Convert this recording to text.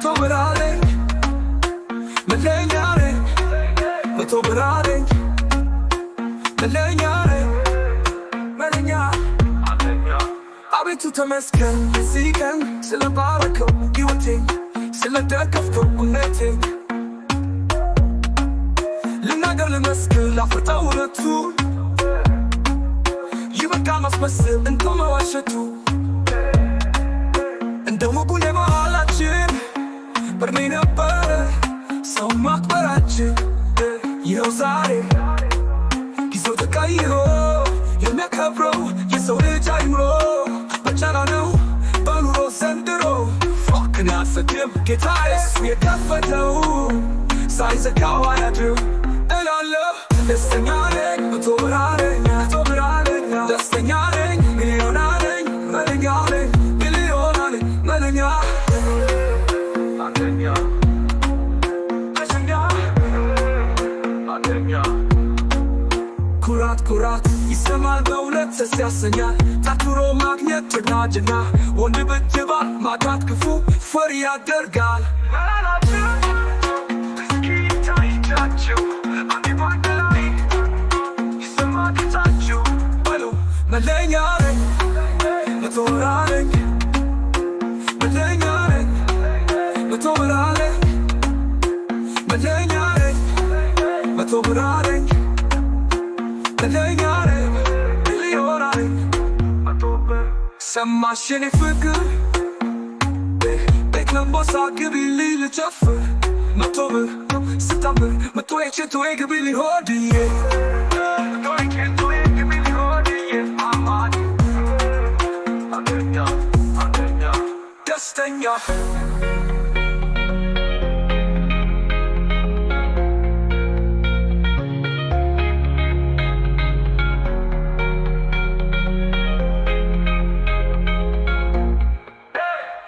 መቶ ብር አለኝ መለኛ ነኝ መቶ ብር አለኝ መለኛ ነኝ መለኛ አቤቱ ተመስገን እዚህ ቀን ስለባረከው ሕይወቴን ስለደገፍከው እውነቴን ልናገር ልመስክር ላፍርጠው እውነቱ ይበቃል ማስመሰል እንደው መዋሸቱ እንደ ሙጉን የመሃላችን በርሜ ነበረ ሰው ማክበራችን ይኸው ዛሬ ጊዜው ተቀይሮ የሚያከብረው የሰው ልጅ አይምሮ በጫና ነው በኑሮ ዘንድሮ ፎክን ያሰድም ጌታ የሱ የከፈተው ሳይዘጋው አያድርም እላለሁ ደስተኛ ነኝ መቶ ብር አለኝ መቶ ብር አለኝ ደስተኛ ነኝ ሚሊዮን አለኝ መለኛ ነኝ ሚሊዮን አለኝ መለኛ አንደኛ አንደኛ ኩራት ኩራት ይሰማል በእውነት ደስ ያሰኛል ታትሮ ማግኘት ጀግና ጀግና ወንድ ብትባል ማጣት ክፉ ፈሪ ያደርጋል እስኪ ታይቻችሁ አንዴ ባንደላይ ይሰማታችሁ በሉ መለኛ ነኝ መቶ ብር አለኝ መለኛ ነኝ መቶ ብር አለኝ መለኛ ነኝ መቶ ብር አለኝ መለኛ ነኝ ሚሊዮን አለኝ መቶ ብር ሰማሽ የኔ ፍቅር ቤት ለምቦሳ ግቢልኝ ልጨፍር መቶ ብር ስታምር መቶ የቼቶዬ ግቢልኝ ሆድዬ መቶ የቼቶዬ ግቢልኝ ሆድዬ አማን አንደኛ አንደኛ ደስተኛ ደስተኛ